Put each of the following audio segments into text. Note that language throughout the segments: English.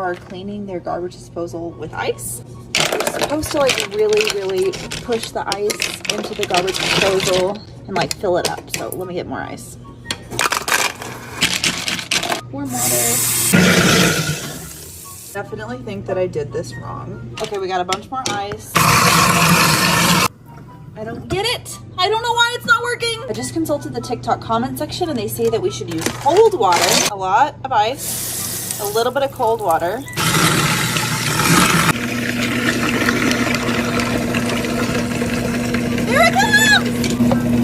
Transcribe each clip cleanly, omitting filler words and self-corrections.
are cleaning their garbage disposal with ice. You're supposed to like really push the ice into the garbage disposal and like fill it up. So let me get more ice. Warm water. Definitely think that I did this wrong. Okay, we got a bunch more ice. I don't get it. I don't know why it's not working. I just consulted the TikTok comment section and they say that we should use cold water, a lot of ice, a little bit of cold water. Here it comes!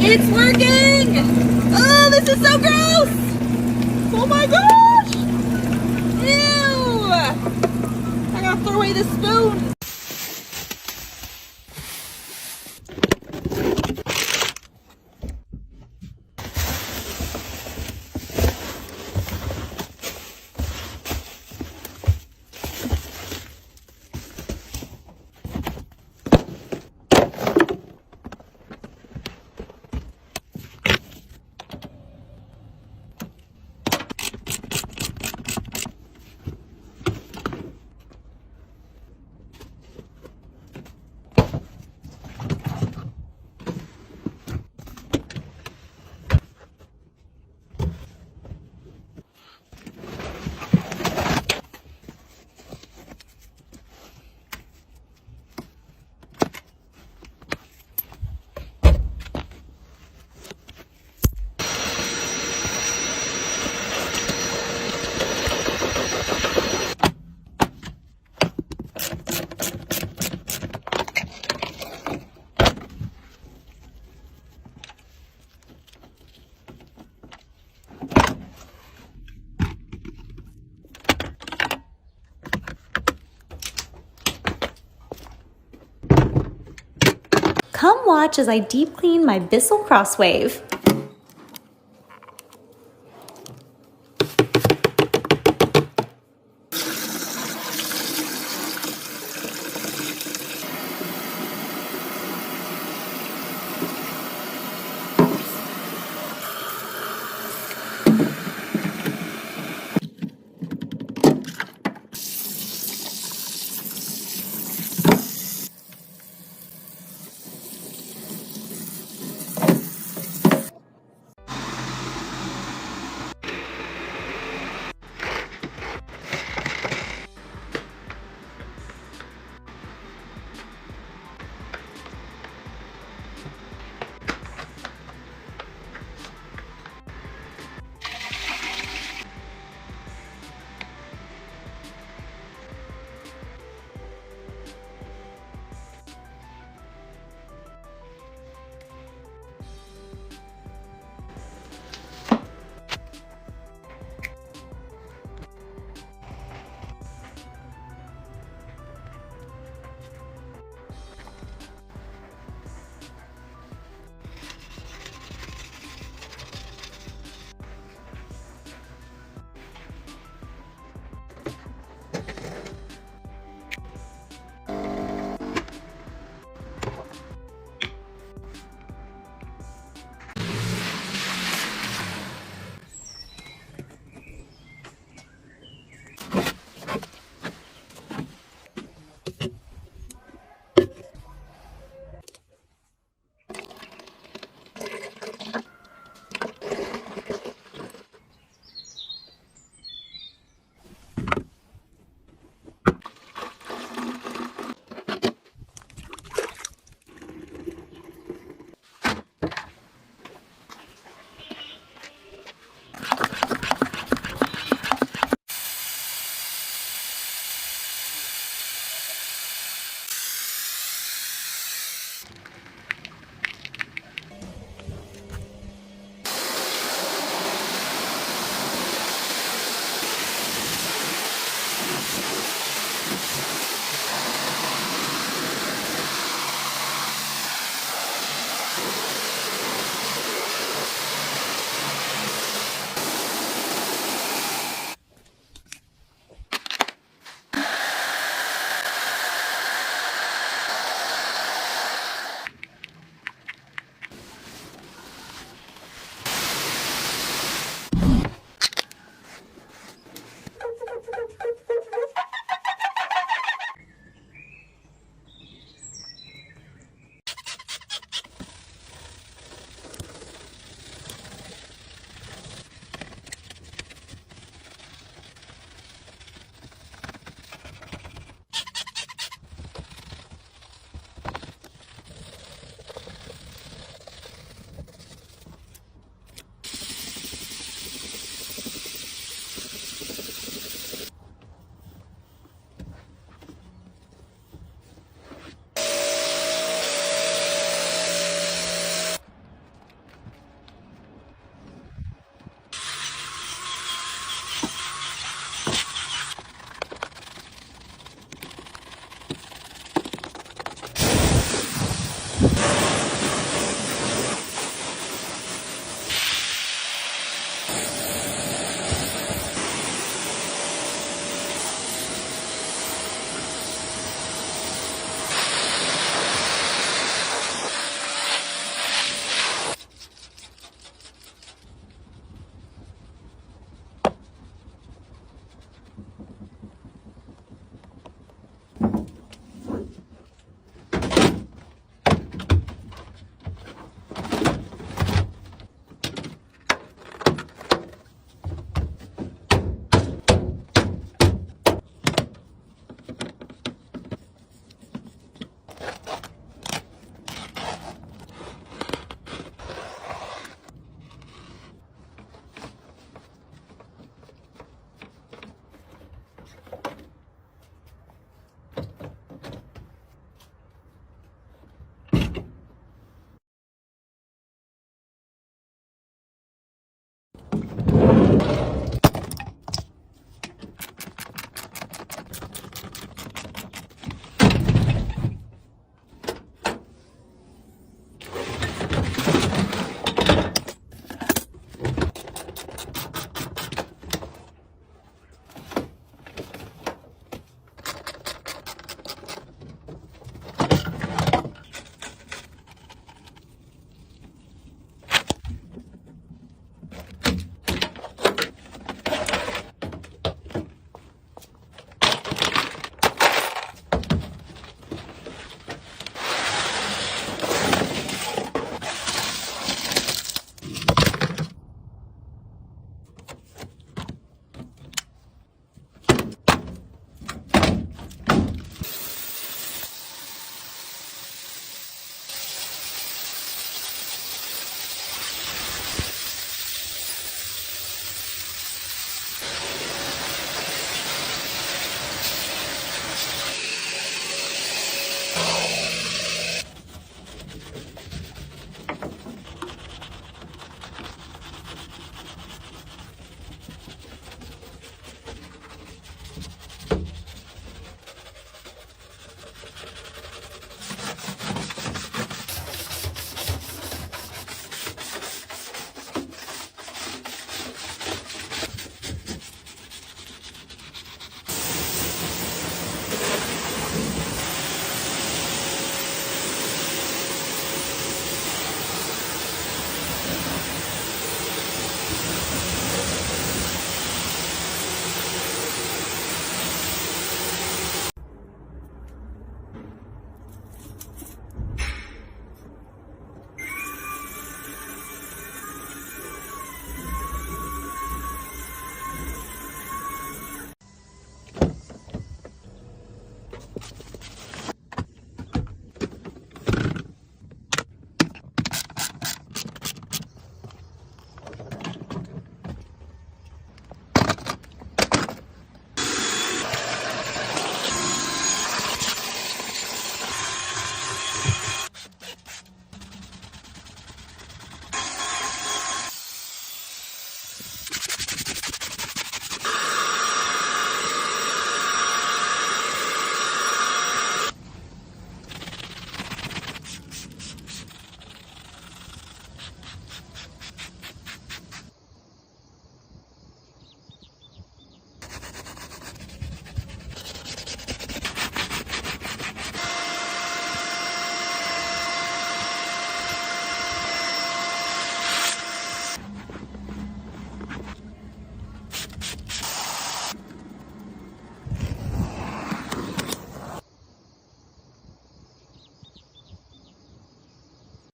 It's working! Oh, this is so gross! Oh my gosh! Ew! I gotta throw away this spoon. Come watch as I deep clean my Bissell Crosswave.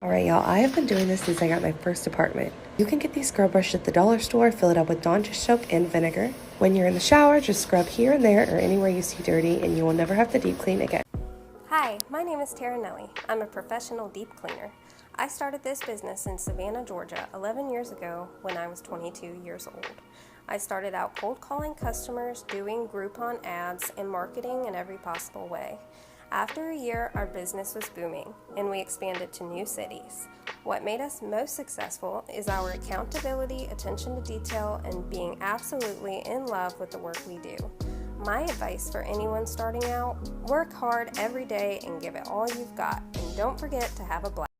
Alright y'all, I have been doing this since I got my first apartment. You can get these scrub brushes at the dollar store, fill it up with Dawn dish soap and vinegar. When you're in the shower, just scrub here and there or anywhere you see dirty and you will never have to deep clean again. Hi, my name is Tara Nelly. I'm a professional deep cleaner. I started this business in Savannah, Georgia 11 years ago when I was 22 years old. I started out cold calling customers, doing Groupon ads, and marketing in every possible way. After a year, our business was booming, and we expanded to new cities. What made us most successful is our accountability, attention to detail, and being absolutely in love with the work we do. My advice for anyone starting out, work hard every day and give it all you've got, and don't forget to have a blast.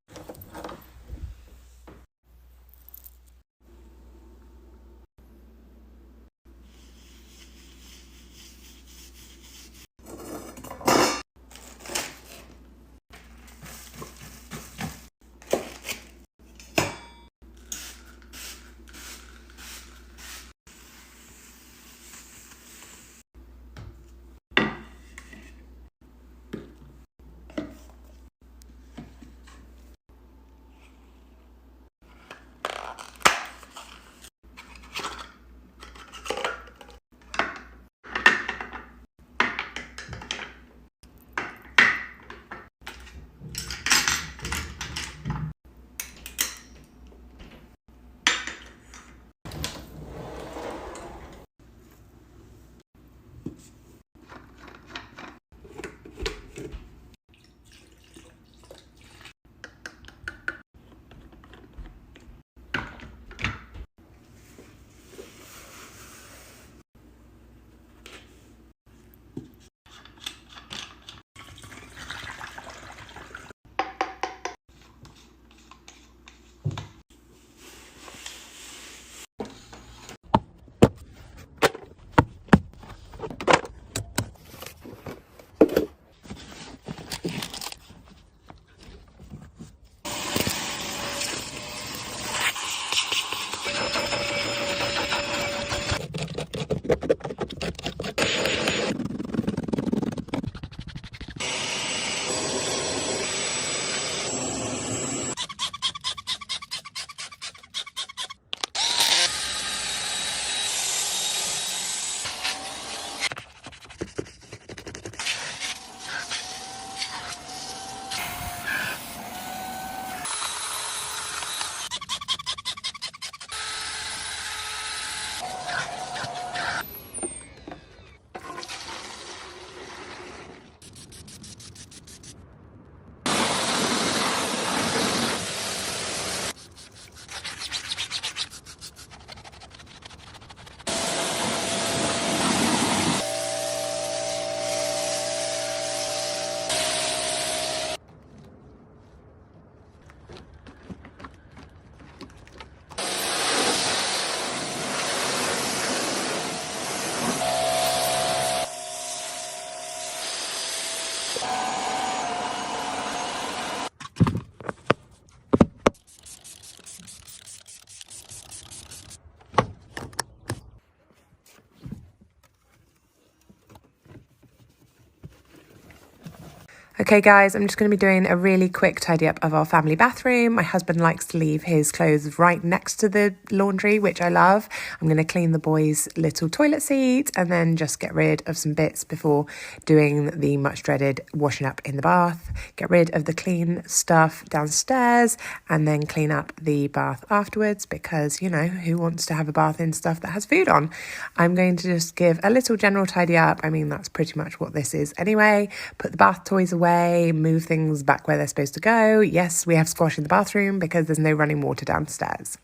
Okay guys, I'm just going to be doing a really quick tidy up of our family bathroom. My husband likes to leave his clothes right next to the laundry, which I love. I'm going to clean the boys' little toilet seat and then just get rid of some bits before doing the much dreaded washing up in the bath. Get rid of the clean stuff downstairs and then clean up the bath afterwards because, you know, who wants to have a bath in stuff that has food on? I'm going to just give a little general tidy up. I mean, that's pretty much what this is anyway. Put the bath toys away. Move things back where they're supposed to go. Yes, we have squash in the bathroom because there's no running water downstairs.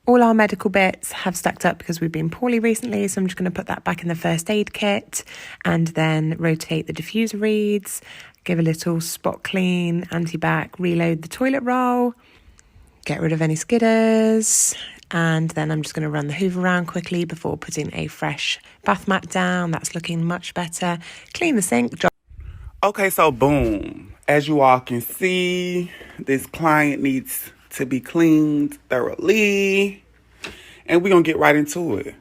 All our medical bits have stacked up because we've been poorly recently, so I'm just going to put that back in the first aid kit and then rotate the diffuser reeds, give a little spot clean, anti-bac, reload the toilet roll, get rid of any skidders, and then I'm just going to run the hoover around quickly before putting a fresh bath mat down. That's looking much better. Clean the sink. Okay, so boom. As you all can see, this client needs to be cleaned thoroughly. And we're going to get right into it.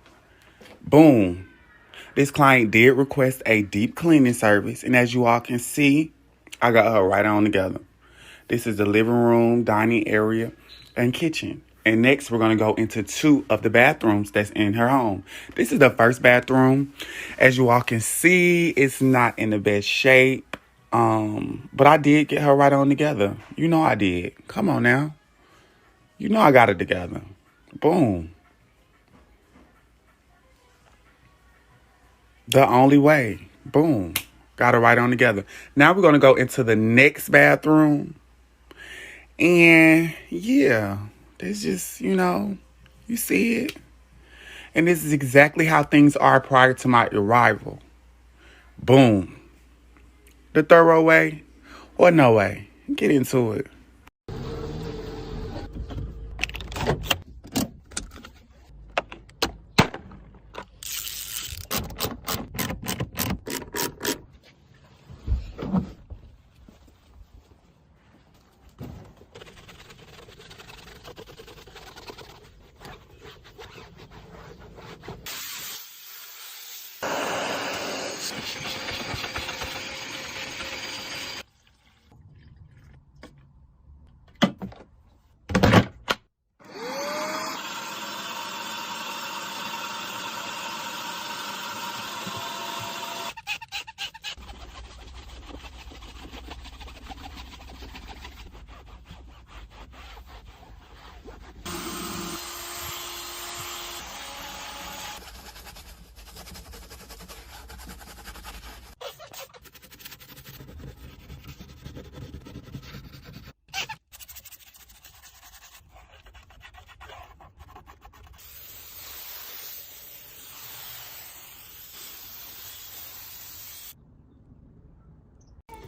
Boom. This client did request a deep cleaning service. And as you all can see, I got her right on together. This is the living room, dining area, and kitchen. And next, we're going to go into 2 of the bathrooms that's in her home. This is the first bathroom. As you all can see, it's not in the best shape. But I did get her right on together. You know I did. Come on now. You know I got it together. Boom. The only way. Boom. Got her right on together. Now we're going to go into the next bathroom. And yeah, there's just, you know, you see it. And this is exactly how things are prior to my arrival. Boom. The thorough way or no way. Get into it.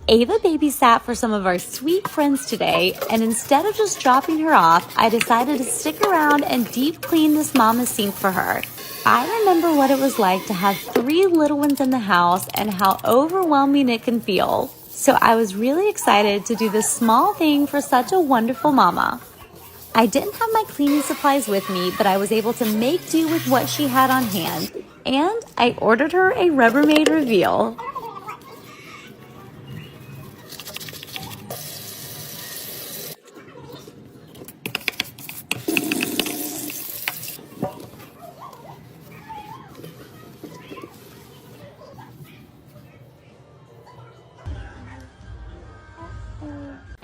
Ava babysat for some of our sweet friends today, and instead of just dropping her off, I decided to stick around and deep clean this mama's sink for her. I remember what it was like to have 3 little ones in the house and how overwhelming it can feel. So I was really excited to do this small thing for such a wonderful mama. I didn't have my cleaning supplies with me, but I was able to make do with what she had on hand, and I ordered her a Rubbermaid reveal.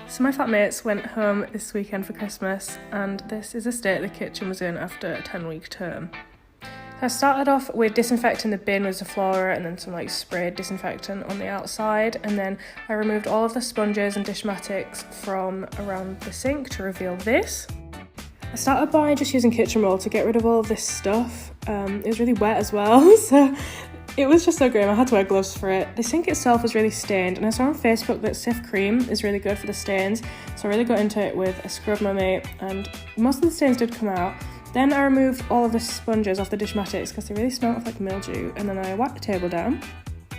So my flatmates went home this weekend for Christmas, and this is the state the kitchen was in after a 10-week term. So I started off with disinfecting the bin with Zaflora and then some like sprayed disinfectant on the outside, and then I removed all of the sponges and dishmatics from around the sink to reveal this. I started by just using kitchen roll to get rid of all of this stuff. It was really wet as well, so it was just so grim. I had to wear gloves for it. The sink itself was really stained, and I saw on Facebook that Cif cream is really good for the stains, so I really got into it with a Scrub Mummy, and most of the stains did come out. Then I removed all of the sponges off the dishmatics because they really smelled of like mildew, and then I wiped the table down.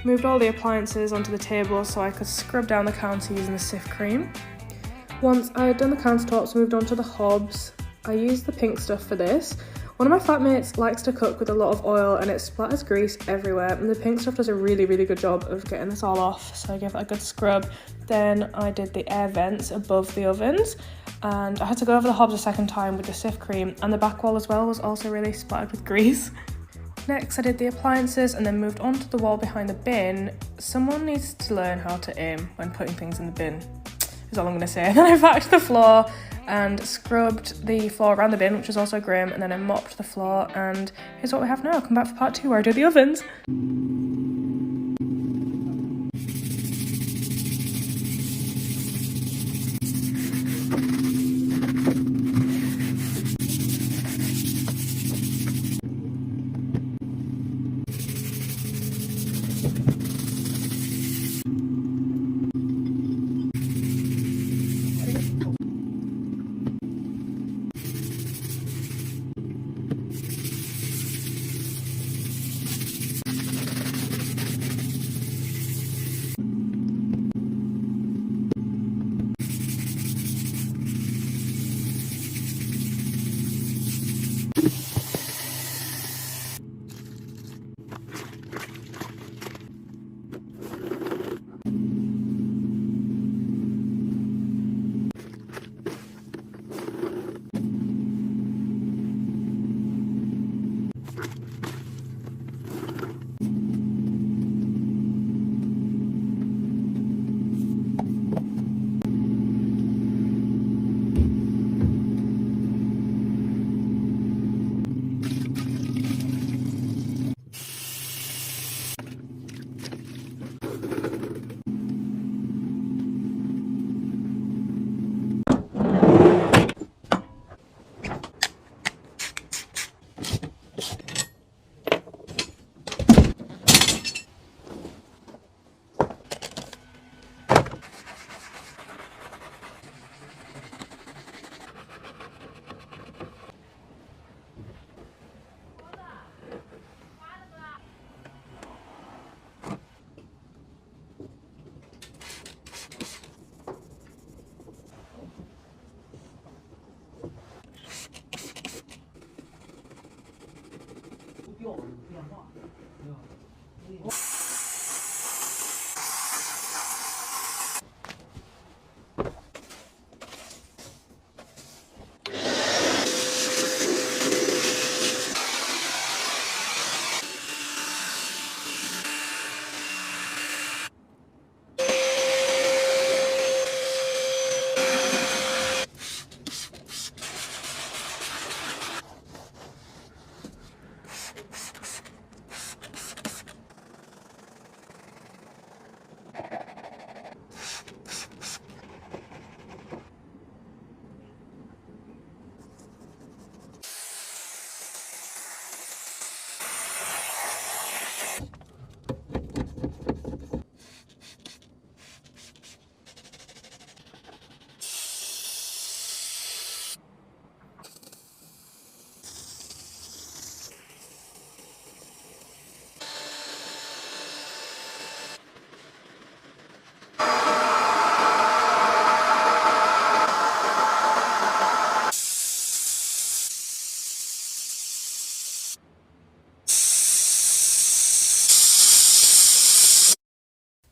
Moved all the appliances onto the table so I could scrub down the counter using the Cif cream. Once I had done the countertops, moved on to the hobs. I used the pink stuff for this. One of my flatmates likes to cook with a lot of oil and it splatters grease everywhere, and the pink stuff does a really good job of getting this all off, so I gave it a good scrub. Then I did the air vents above the ovens, and I had to go over the hobs a second time with the Cif cream, and the back wall as well was also really splattered with grease. Next I did the appliances and then moved on to the wall behind the bin. Someone needs to learn how to aim when putting things in the bin, is all I'm going to say. Then I vacuumed the floor and scrubbed the floor around the bin, which was also grim, and then I mopped the floor, and here's what we have now. Come back for part 2 where I do the ovens.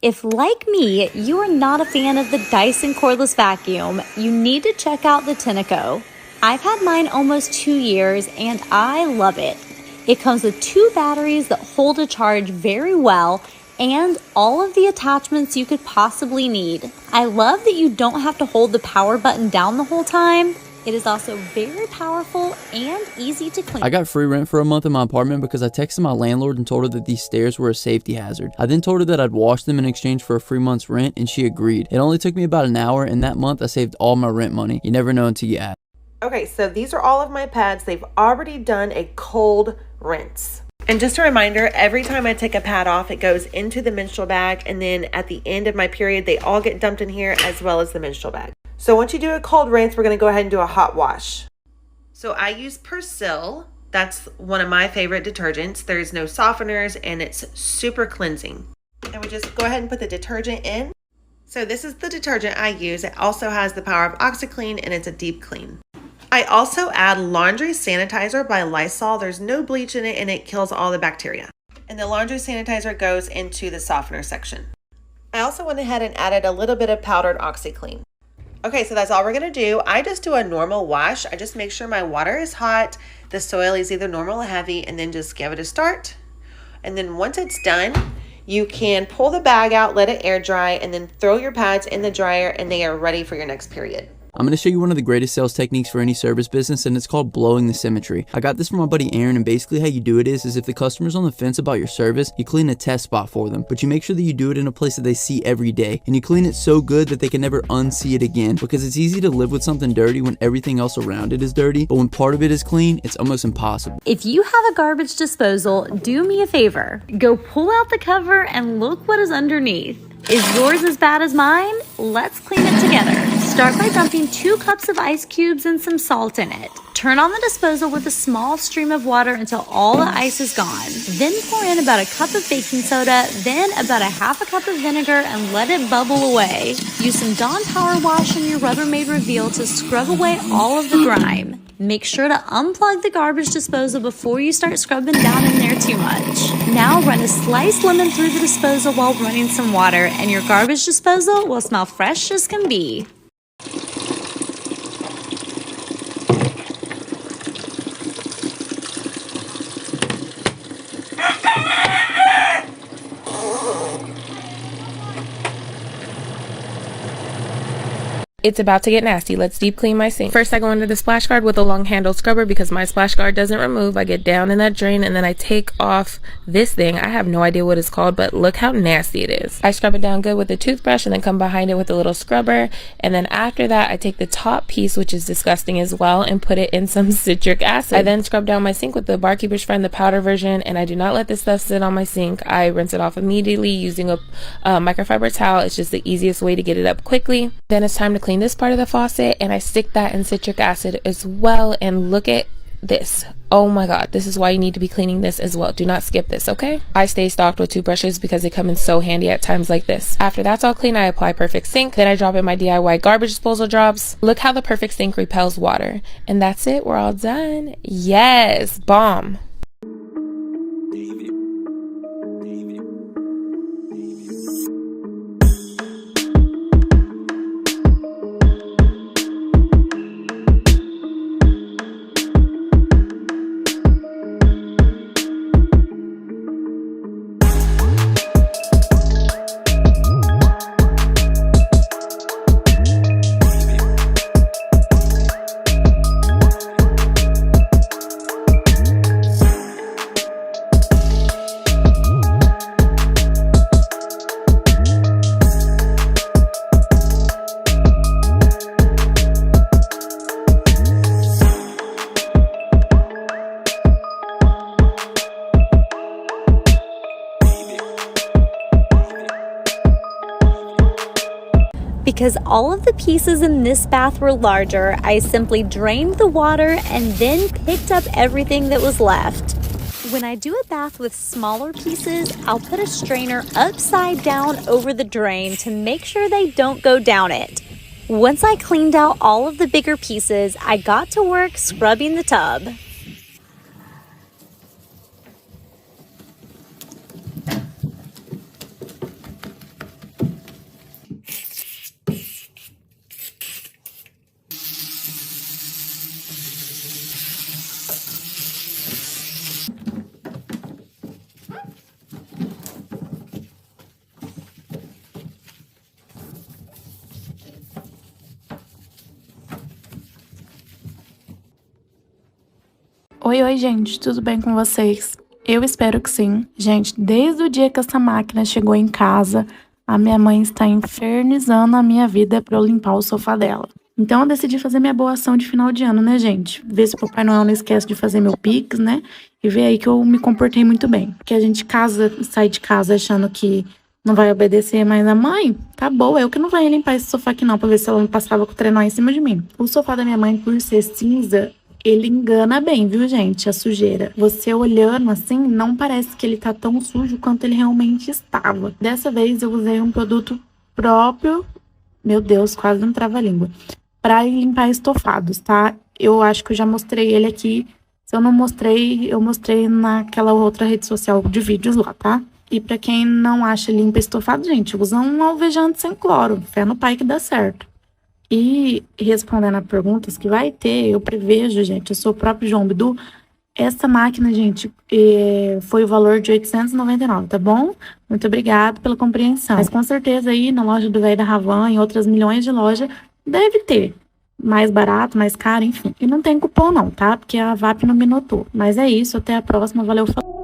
If, like me, you are not a fan of the Dyson cordless vacuum, you need to check out the Tinaco. I've had mine almost 2 years and I love it. It comes with 2 batteries that hold a charge very well, and all of the attachments you could possibly need. I love that you don't have to hold the power button down the whole time. It is also very powerful and easy to clean. I got free rent for a month in my apartment because I texted my landlord and told her that these stairs were a safety hazard. I then told her that I'd wash them in exchange for a free month's rent, and she agreed. It only took me about an hour, and that month I saved all my rent money. You never know until you ask. Okay, so these are all of my pads. They've already done a cold rinse. And just a reminder, every time I take a pad off, it goes into the menstrual bag, and then at the end of my period, they all get dumped in here as well as the menstrual bag. So once you do a cold rinse, we're going to go ahead and do a hot wash. So I use Persil. That's one of my favorite detergents. There's no softeners and it's super cleansing. And we just go ahead and put the detergent in. So this is the detergent I use. It also has the power of OxiClean and it's a deep clean. I also add laundry sanitizer by Lysol. There's no bleach in it and it kills all the bacteria. And the laundry sanitizer goes into the softener section. I also went ahead and added a little bit of powdered OxiClean. Okay, so that's all we're gonna do. I just do a normal wash. I just make sure my water is hot, the soil is either normal or heavy, and then just give it a start. And then once it's done, you can pull the bag out, let it air dry, and then throw your pads in the dryer and they are ready for your next period. I'm going to show you one of the greatest sales techniques for any service business, and it's called blowing the symmetry. I got this from my buddy Aaron, and basically how you do it is if the customer's on the fence about your service, you clean a test spot for them, but you make sure that you do it in a place that they see every day, and you clean it so good that they can never unsee it again, because it's easy to live with something dirty when everything else around it is dirty, but when part of it is clean, it's almost impossible. If you have a garbage disposal, do me a favor. Go pull out the cover and look what is underneath. Is yours as bad as mine? Let's clean it together. Start by dumping 2 cups of ice cubes and some salt in it. Turn on the disposal with a small stream of water until all the ice is gone. Then pour in about a cup of baking soda, then about a half a cup of vinegar and let it bubble away. Use some Dawn Power Wash in your Rubbermaid Reveal to scrub away all of the grime. Make sure to unplug the garbage disposal before you start scrubbing down in there too much. Now run a sliced lemon through the disposal while running some water, and your garbage disposal will smell fresh as can be. It's about to get nasty. Let's deep clean my sink. First, I go under the splash guard with a long handled scrubber because my splash guard doesn't remove. I get down in that drain and then I take off this thing. I have no idea what it's called, but look how nasty it is. I scrub it down good with a toothbrush and then come behind it with a little scrubber. And then after that, I take the top piece, which is disgusting as well, and put it in some citric acid. I then scrub down my sink with the Barkeeper's Friend, the powder version, and I do not let this stuff sit on my sink. I rinse it off immediately using a microfiber towel. It's just the easiest way to get it up quickly. Then it's time to clean this part of the faucet, and I stick that in citric acid as well. And look at this. Oh my god, this is why you need to be cleaning this as well. Do not skip this, okay? I stay stocked with 2 brushes because they come in so handy at times like this. After that's all clean, I apply Perfect Sink. Then I drop in my DIY garbage disposal drops. Look how the Perfect Sink repels water. And that's it. We're all done. Yes, bomb. Because all of the pieces in this bath were larger, I simply drained the water and then picked up everything that was left. When I do a bath with smaller pieces, I'll put a strainer upside down over the drain to make sure they don't go down it. Once I cleaned out all of the bigger pieces, I got to work scrubbing the tub. Oi, gente, tudo bem com vocês? Eu espero que sim. Gente, desde o dia que essa máquina chegou em casa, a minha mãe está infernizando a minha vida para eu limpar o sofá dela. Então eu decidi fazer minha boa ação de final de ano, né, gente? Ver se o Papai Noel não esquece de fazer meu Pix, né? E ver aí que eu me comportei muito bem. Porque a gente sai de casa achando que não vai obedecer mais a mãe. Tá boa, eu que não vou limpar esse sofá aqui não, pra ver se ela não passava com o trenó em cima de mim. O sofá da minha mãe, por ser cinza, ele engana bem, viu, gente? A sujeira. Você olhando assim, não parece que ele tá tão sujo quanto ele realmente estava. Dessa vez eu usei um produto próprio. Meu Deus, quase não trava a língua. Pra limpar estofados, tá? Eu acho que eu já mostrei ele aqui. Se eu não mostrei, eu mostrei naquela outra rede social de vídeos lá, tá? E pra quem não acha limpa estofado, gente, usa um alvejante sem cloro. Fé no pai que dá certo. E respondendo a perguntas que vai ter, eu prevejo, gente, eu sou o próprio João Bidu. Essa máquina, gente, foi o valor de R$899, tá bom? Muito obrigado pela compreensão. Mas com certeza aí na loja do Velho da Havan, em outras milhões de lojas, deve ter. Mais barato, mais caro, enfim. E não tem cupom não, tá? Porque a VAP não me notou. Mas é isso, até a próxima. Valeu, falou.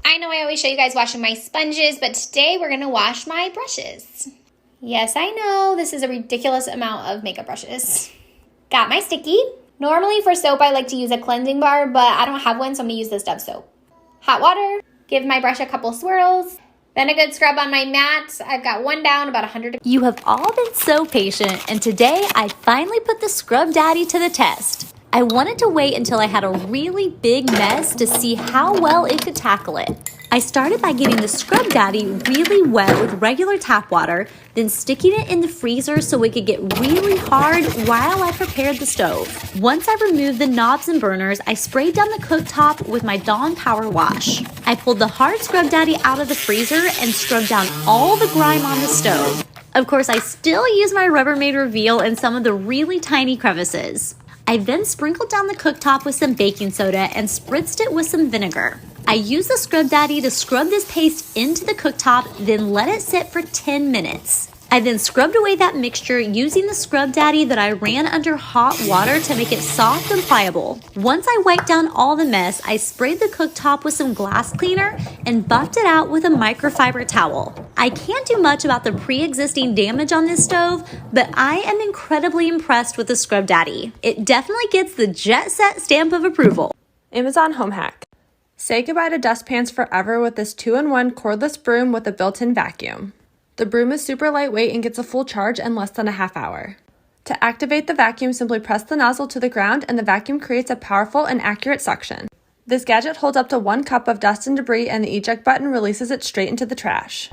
I know I always show you guys washing my sponges, but today we're gonna wash my brushes. Yes, I know, this is a ridiculous amount of makeup brushes. Got my sticky. Normally for soap, I like to use a cleansing bar, but I don't have one, so I'm gonna use this Dove soap. Hot water, give my brush a couple swirls, then a good scrub on my mat. I've got one down, about 100. You have all been so patient, and today I finally put the Scrub Daddy to the test. I wanted to wait until I had a really big mess to see how well it could tackle it. I started by getting the Scrub Daddy really wet with regular tap water, then sticking it in the freezer so it could get really hard while I prepared the stove. Once I removed the knobs and burners, I sprayed down the cooktop with my Dawn Power Wash. I pulled the hard Scrub Daddy out of the freezer and scrubbed down all the grime on the stove. Of course, I still use my Rubbermaid Reveal in some of the really tiny crevices. I then sprinkled down the cooktop with some baking soda and spritzed it with some vinegar. I used the Scrub Daddy to scrub this paste into the cooktop, then let it sit for 10 minutes. I then scrubbed away that mixture using the Scrub Daddy that I ran under hot water to make it soft and pliable. Once I wiped down all the mess, I sprayed the cooktop with some glass cleaner and buffed it out with a microfiber towel. I can't do much about the pre-existing damage on this stove, but I am incredibly impressed with the Scrub Daddy. It definitely gets the Jet Set stamp of approval. Amazon home hack. Say goodbye to dustpans forever with this 2-in-1 cordless broom with a built-in vacuum. The broom is super lightweight and gets a full charge in less than a half hour. To activate the vacuum, simply press the nozzle to the ground and the vacuum creates a powerful and accurate suction. This gadget holds up to 1 cup of dust and debris, and the eject button releases it straight into the trash.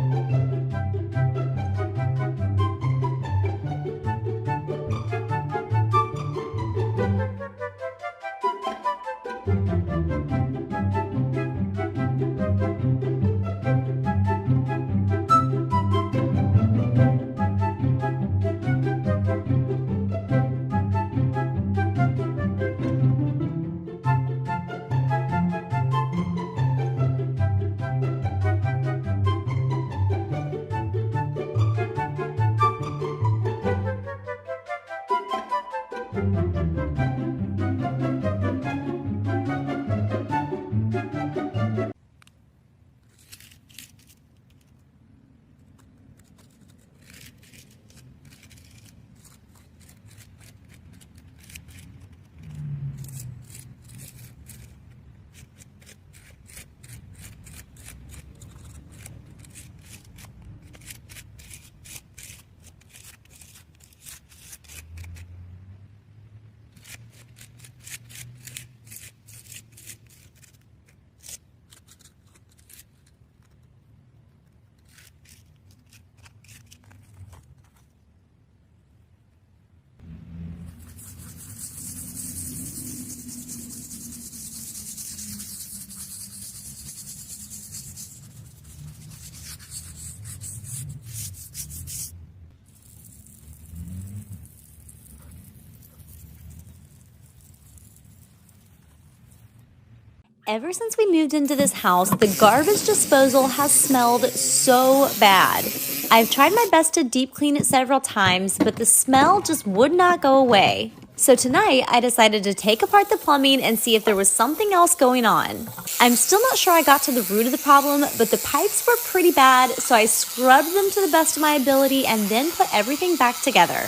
Ever since we moved into this house, the garbage disposal has smelled so bad. I've tried my best to deep clean it several times, but the smell just would not go away. So tonight, I decided to take apart the plumbing and see if there was something else going on. I'm still not sure I got to the root of the problem, but the pipes were pretty bad, so I scrubbed them to the best of my ability and then put everything back together.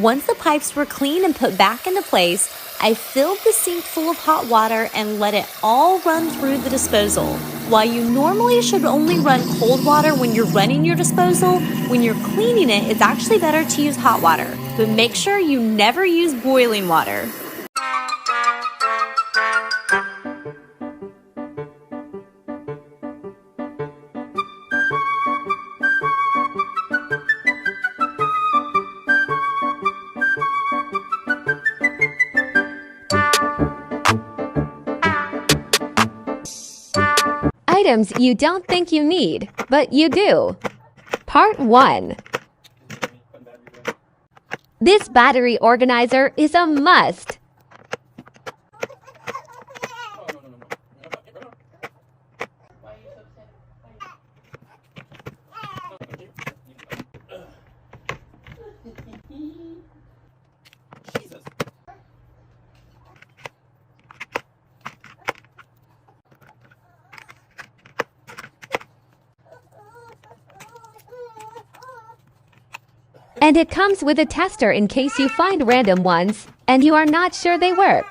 Once the pipes were clean and put back into place, I filled the sink full of hot water and let it all run through the disposal. While you normally should only run cold water when you're running your disposal, when you're cleaning it, it's actually better to use hot water. But make sure you never use boiling water. Items you don't think you need, but you do. Part 1. This battery organizer is a must. And it comes with a tester in case you find random ones and you are not sure they work.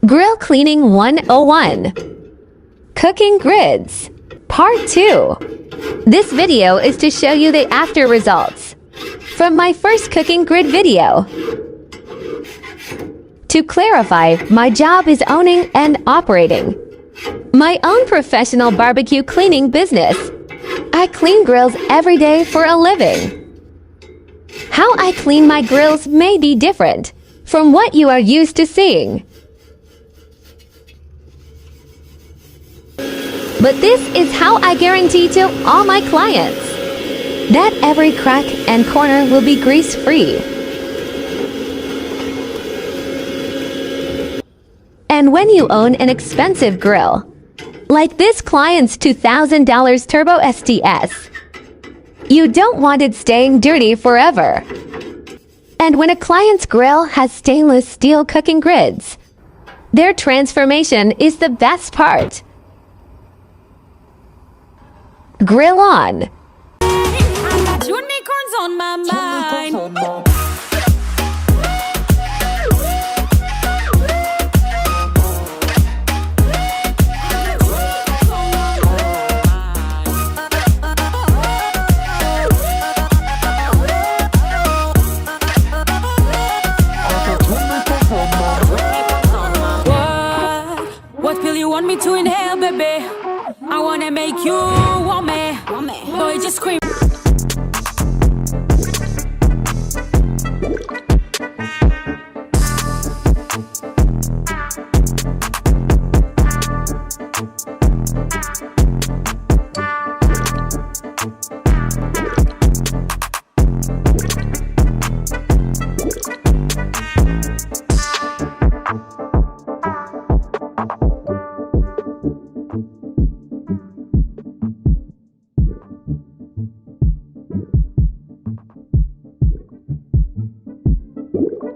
Grill Cleaning 101. Cooking Grids. Part 2. This video is to show you the after results from my first cooking grid video. To clarify, my job is owning and operating my own professional barbecue cleaning business. I clean grills every day for a living. How I clean my grills may be different from what you are used to seeing. But this is how I guarantee to all my clients that every crack and corner will be grease-free. And when you own an expensive grill, like this client's $2,000 Turbo STS, you don't want it staying dirty forever. And when a client's grill has stainless steel cooking grids, their transformation is the best part. Grill on. Unicorns on my mind. What pill you want me to inhale, baby? I wanna make you want me. Boy, just scream.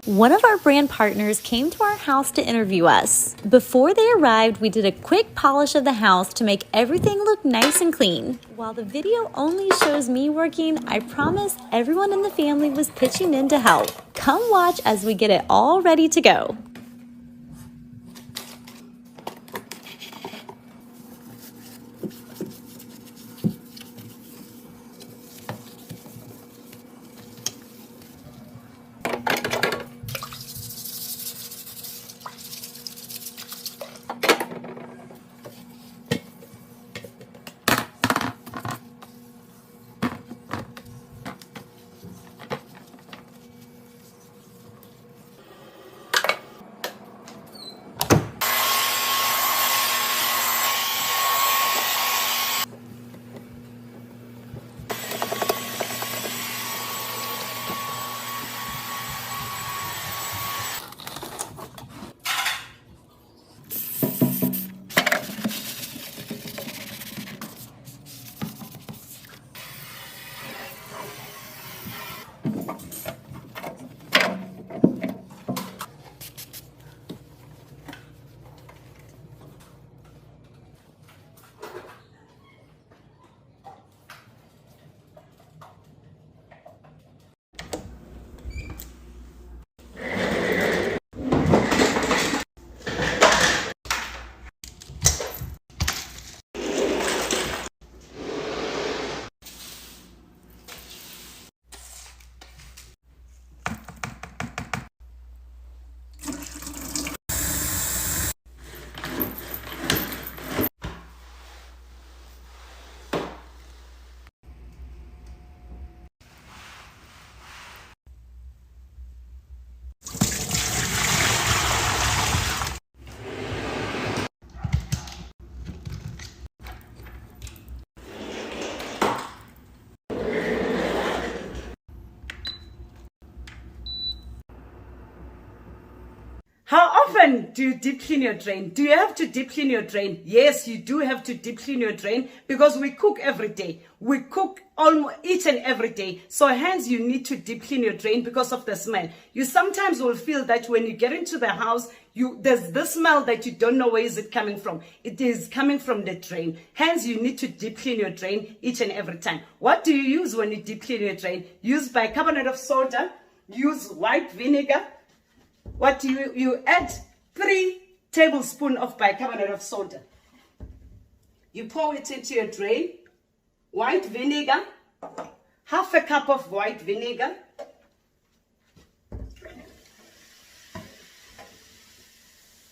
One of our brand partners came to our house to interview us. Before they arrived, we did a quick polish of the house to make everything look nice and clean. While the video only shows me working, I promise everyone in the family was pitching in to help. Come watch as we get it all ready to go. How often do you deep clean your drain? Do you have to deep clean your drain? Yes, you do have to deep clean your drain because we cook every day. We cook almost each and every day. So hence you need to deep clean your drain because of the smell. You sometimes will feel that when you get into the house, there's this smell that you don't know where is it coming from. It is coming from the drain. Hence you need to deep clean your drain each and every time. What do you use when you deep clean your drain? Use bicarbonate of soda, use white vinegar. What do you add 3 tablespoon of bicarbonate of soda. You pour it into your drain. White vinegar, half a cup of white vinegar.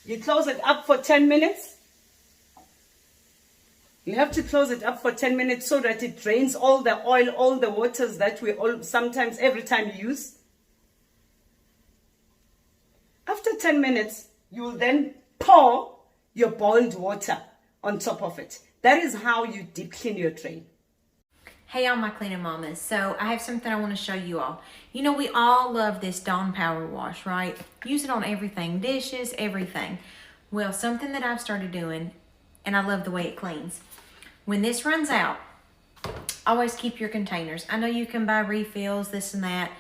You close it up for 10 minutes. You have to close it up for 10 minutes so that it drains all the oil, all the waters that we all sometimes every time use. After 10 minutes, you will then pour your boiled water on top of it. That is how you deep clean your drain. Hey all my cleaning mamas, so I have something I want to show you all. You know, we all love this Dawn Power Wash, right? Use it on everything, dishes, everything. Well, something that I've started doing, and I love the way it cleans. When this runs out, always keep your containers. I know you can buy refills, this and that,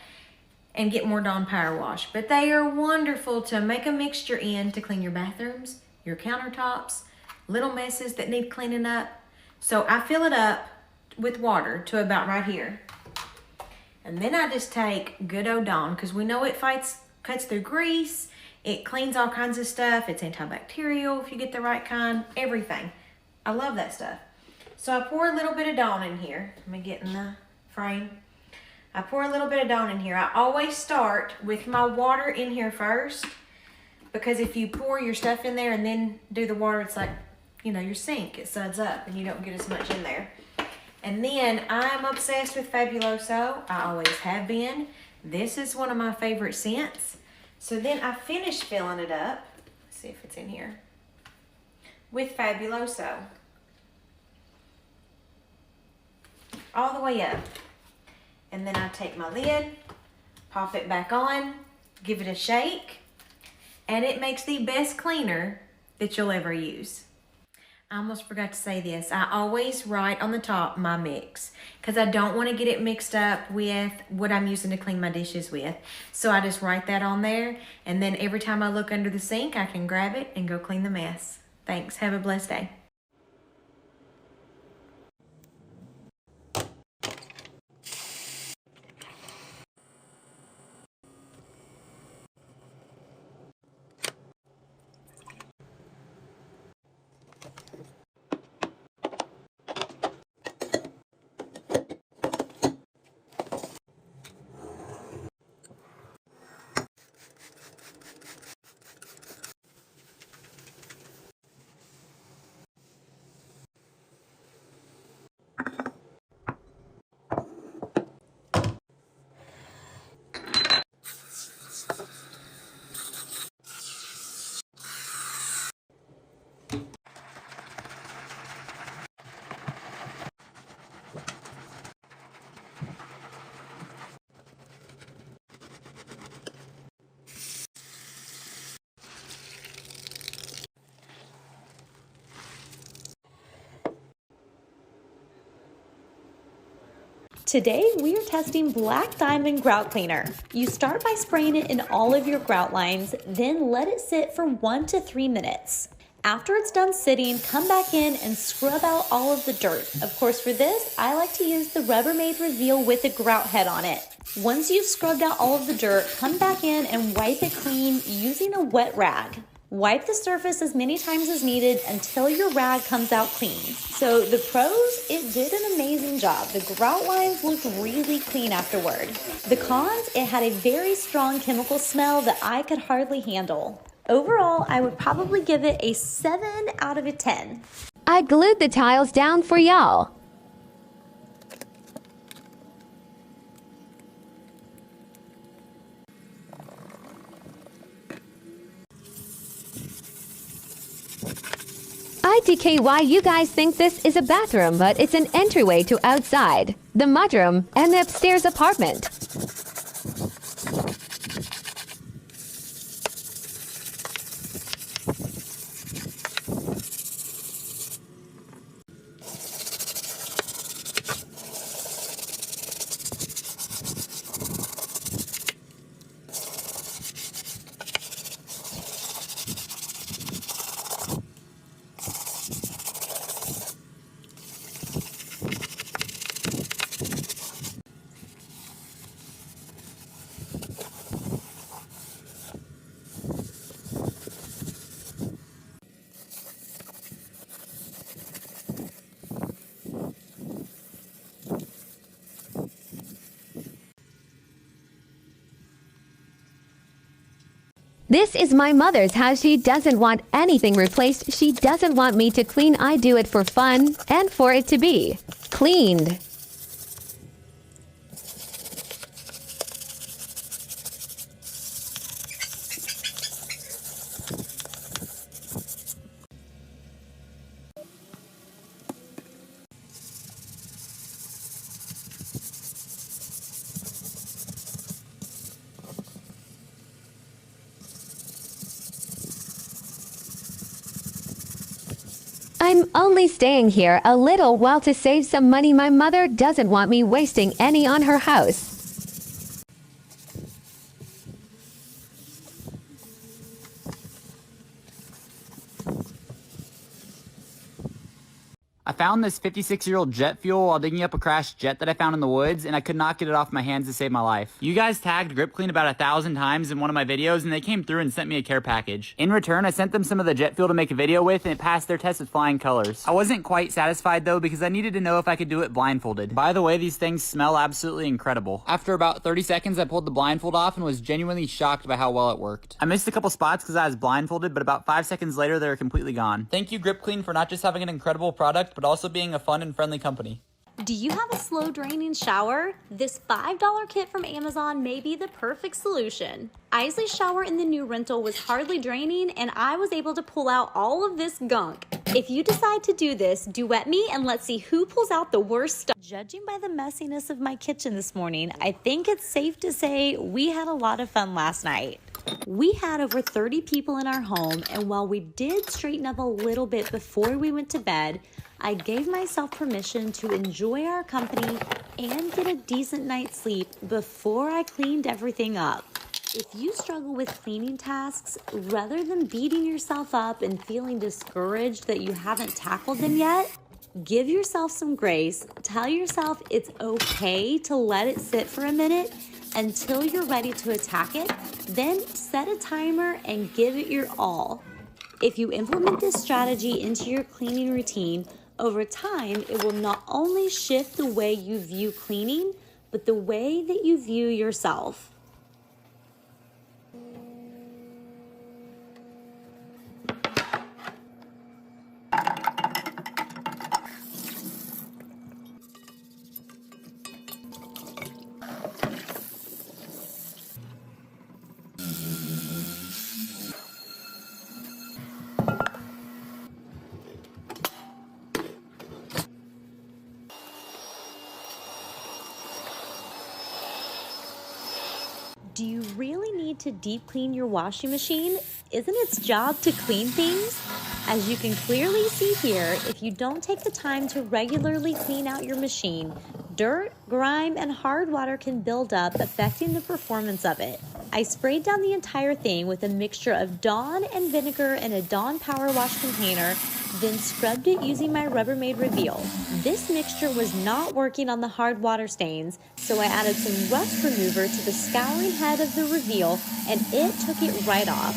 and get more Dawn Power Wash, but they are wonderful to make a mixture in to clean your bathrooms, your countertops, little messes that need cleaning up. So I fill it up with water to about right here. And then I just take good old Dawn, because we know it cuts through grease, it cleans all kinds of stuff, it's antibacterial if you get the right kind, everything. I love that stuff. So I pour a little bit of Dawn in here. Let me get in the frame. I pour a little bit of Dawn in here. I always start with my water in here first, because if you pour your stuff in there and then do the water, it's like, you know, your sink, it suds up and you don't get as much in there. And then I'm obsessed with Fabuloso. I always have been. This is one of my favorite scents. So then I finish filling it up. Let's see if it's in here. With Fabuloso. All the way up. And then I take my lid, pop it back on, give it a shake, and it makes the best cleaner that you'll ever use. I almost forgot to say this. I always write on the top my mix, because I don't want to get it mixed up with what I'm using to clean my dishes with. So I just write that on there, and then every time I look under the sink, I can grab it and go clean the mess. Thanks. Have a blessed day. Today, we are testing Black Diamond Grout Cleaner. You start by spraying it in all of your grout lines, then let it sit for 1 to 3 minutes. After it's done sitting, come back in and scrub out all of the dirt. Of course, for this, I like to use the Rubbermaid Reveal with a grout head on it. Once you've scrubbed out all of the dirt, come back in and wipe it clean using a wet rag. Wipe the surface as many times as needed until your rag comes out clean. So the pros, it did an amazing job. The grout lines looked really clean afterward. The cons, it had a very strong chemical smell that I could hardly handle. Overall, I would probably give it a 7 out of a 10. I glued the tiles down for y'all. IDK why you guys think this is a bathroom, but it's an entryway to outside, the mudroom, and the upstairs apartment. This is my mother's house. She doesn't want anything replaced. She doesn't want me to clean. I do it for fun and for it to be cleaned. I'm only staying here a little while to save some money. My mother doesn't want me wasting any on her house. I found this 56-year-old jet fuel while digging up a crashed jet that I found in the woods, and I could not get it off my hands to save my life. You guys tagged Grip Clean about 1,000 times in one of my videos, and they came through and sent me a care package. In return, I sent them some of the jet fuel to make a video with, and it passed their test with flying colors. I wasn't quite satisfied though, because I needed to know if I could do it blindfolded. By the way, these things smell absolutely incredible. After about 30 seconds, I pulled the blindfold off and was genuinely shocked by how well it worked. I missed a couple spots because I was blindfolded, but about 5 seconds later, they were completely gone. Thank you, Grip Clean, for not just having an incredible product, but also being a fun and friendly company. Do you have a slow draining shower? This $5 kit from Amazon may be the perfect solution. Isley's shower in the new rental was hardly draining, and I was able to pull out all of this gunk. If you decide to do this, duet me and let's see who pulls out the worst stuff. Judging by the messiness of my kitchen this morning, I think it's safe to say we had a lot of fun last night. We had over 30 people in our home, and while we did straighten up a little bit before we went to bed, I gave myself permission to enjoy our company and get a decent night's sleep before I cleaned everything up. If you struggle with cleaning tasks, rather than beating yourself up and feeling discouraged that you haven't tackled them yet, give yourself some grace. Tell yourself it's okay to let it sit for a minute until you're ready to attack it. Then set a timer and give it your all. If you implement this strategy into your cleaning routine, over time, it will not only shift the way you view cleaning, but the way that you view yourself. Do you really need to deep clean your washing machine? Isn't its job to clean things? As you can clearly see here, if you don't take the time to regularly clean out your machine, dirt, grime, and hard water can build up, affecting the performance of it. I sprayed down the entire thing with a mixture of Dawn and vinegar in a Dawn Power Wash container, then scrubbed it using my Rubbermaid Reveal. This mixture was not working on the hard water stains, so I added some rust remover to the scouring head of the Reveal, and it took it right off.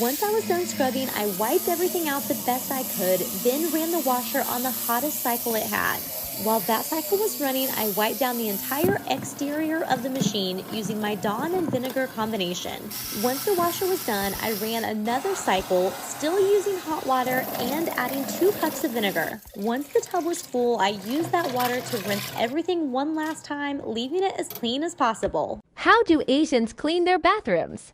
Once I was done scrubbing, I wiped everything out the best I could, then ran the washer on the hottest cycle it had. While that cycle was running, I wiped down the entire exterior of the machine using my Dawn and vinegar combination. Once the washer was done, I ran another cycle, still using hot water and adding 2 cups of vinegar. Once the tub was full, I used that water to rinse everything one last time, leaving it as clean as possible. How do Asians clean their bathrooms?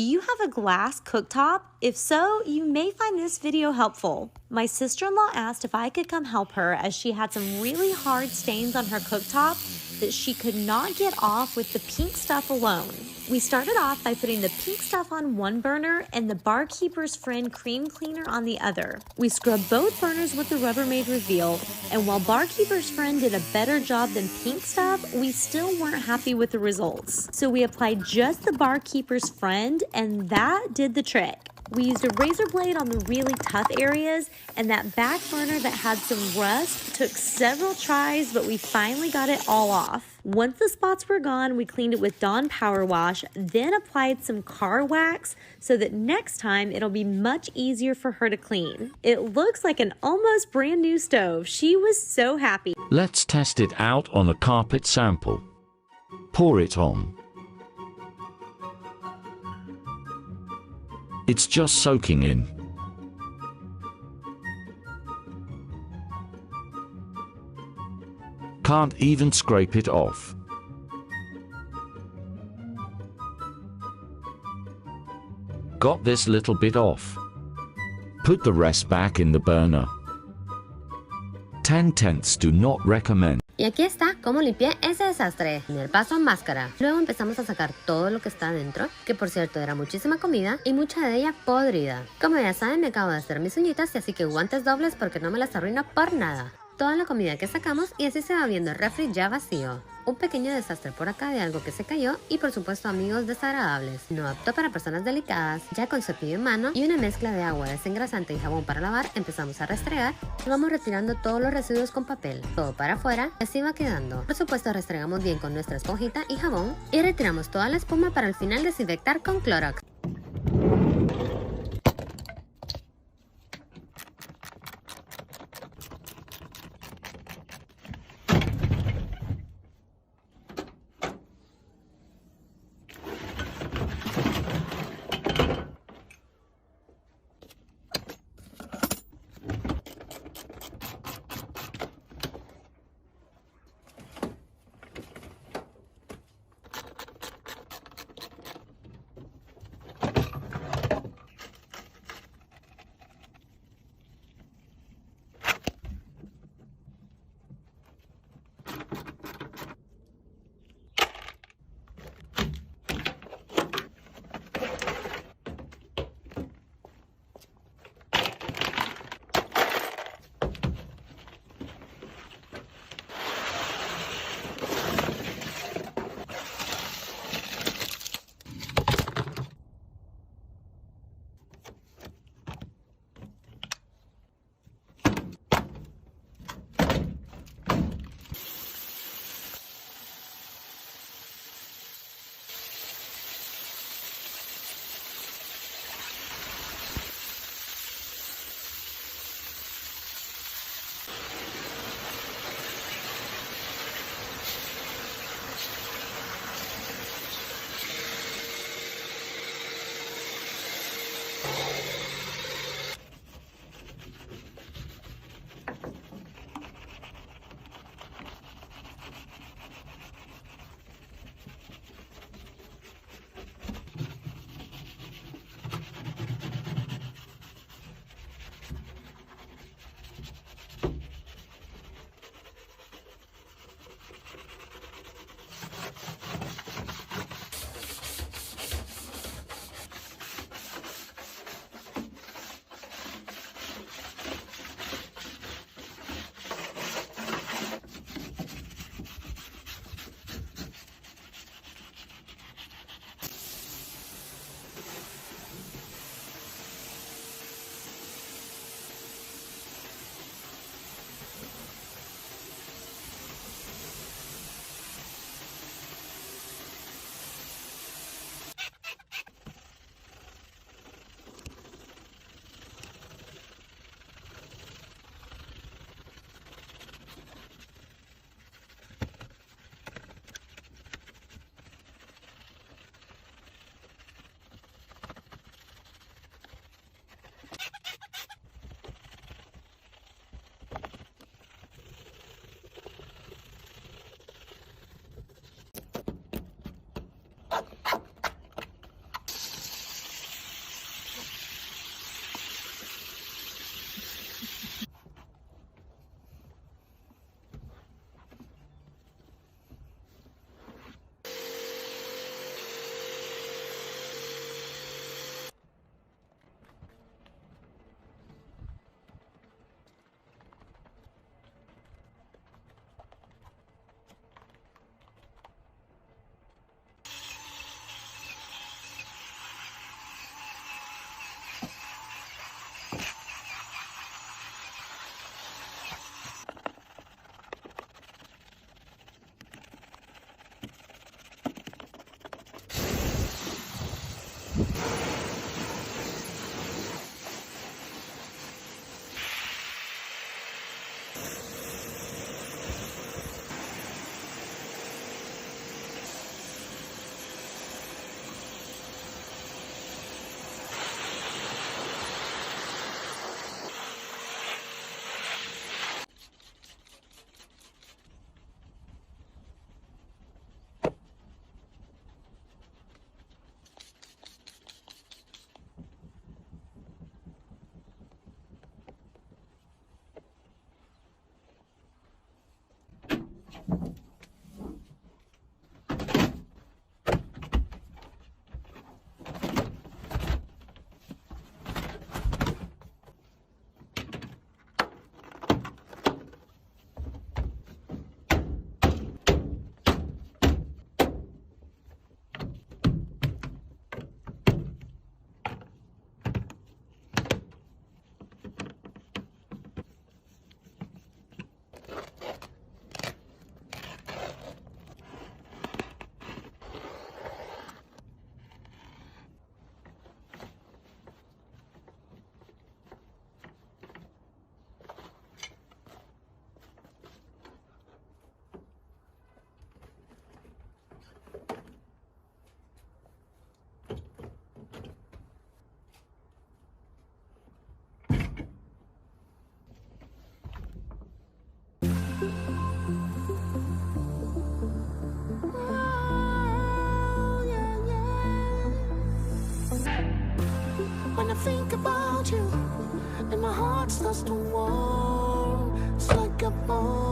Do you have a glass cooktop? If so, you may find this video helpful. My sister-in-law asked if I could come help her as she had some really hard stains on her cooktop that she could not get off with the pink stuff alone. We started off by putting the pink stuff on one burner and the Barkeeper's Friend cream cleaner on the other. We scrubbed both burners with the Rubbermaid Reveal, and while Barkeeper's Friend did a better job than pink stuff, we still weren't happy with the results. So we applied just the Barkeeper's Friend, and that did the trick. We used a razor blade on the really tough areas, and that back burner that had some rust took several tries, but we finally got it all off. Once the spots were gone, we cleaned it with Dawn Power Wash, then applied some car wax so that next time it'll be much easier for her to clean. It looks like an almost brand new stove. She was so happy. Let's test it out on a carpet sample. Pour it on. It's just soaking in. Can't even scrape it off. Got this little bit off. Put the rest back in the burner. 10/10 do not recommend. Y aquí está cómo limpié ese desastre. Primer paso, máscara. Luego empezamos a sacar todo lo que está adentro, que por cierto era muchísima comida y mucha de ella podrida. Como ya saben, me acabo de hacer mis uñitas y así que guantes dobles porque no me las arruino por nada. Toda la comida que sacamos y así se va viendo el refri ya vacío. Un pequeño desastre por acá de algo que se cayó y por supuesto amigos desagradables. No apto para personas delicadas. Ya con cepillo en mano y una mezcla de agua desengrasante y jabón para lavar empezamos a restregar y vamos retirando todos los residuos con papel. Todo para afuera y así va quedando. Por supuesto restregamos bien con nuestra esponjita y jabón y retiramos toda la espuma para al final desinfectar con Clorox. when I think about you, and my heart starts to warm. It's like a bomb.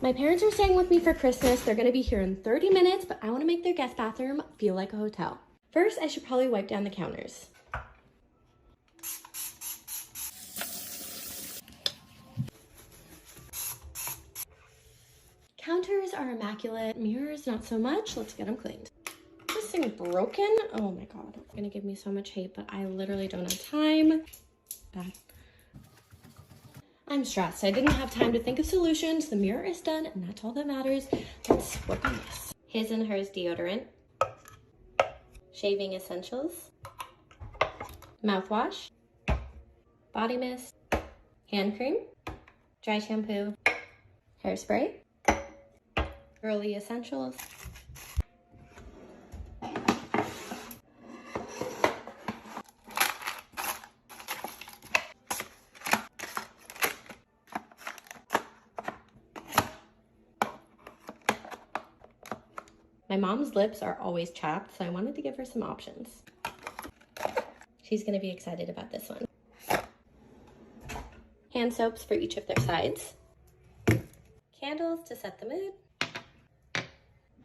My parents are staying with me for Christmas. They're gonna be here in 30 minutes, but I wanna make their guest bathroom feel like a hotel. First, I should probably wipe down the counters. Counters are immaculate, mirrors not so much. Let's get them cleaned. This thing broken? Oh my God, it's gonna give me so much hate, but I literally don't have time. Bad. I'm stressed. I didn't have time to think of solutions. The mirror is done, and that's all that matters. Let's work on this. His and Hers deodorant, shaving essentials, mouthwash, body mist, hand cream, dry shampoo, hairspray, girly essentials, my mom's lips are always chapped, so I wanted to give her some options. She's gonna be excited about this one. Hand soaps for each of their sides. Candles to set the mood.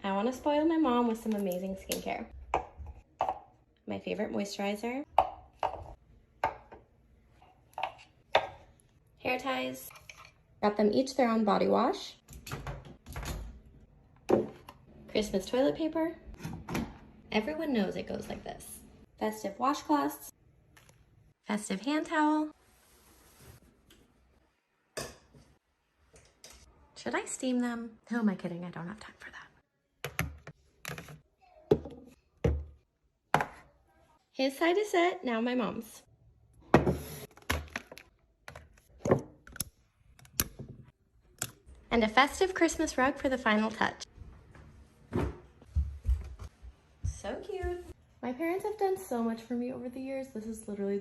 I wanna spoil my mom with some amazing skincare. My favorite moisturizer. Hair ties. Got them each their own body wash. Christmas toilet paper. Everyone knows it goes like this. Festive washcloths. Festive hand towel. Should I steam them? Who am I kidding? I don't have time for that. His side is set, now my mom's. And a festive Christmas rug for the final touch. So cute. My parents have done so much for me over the years. This is literally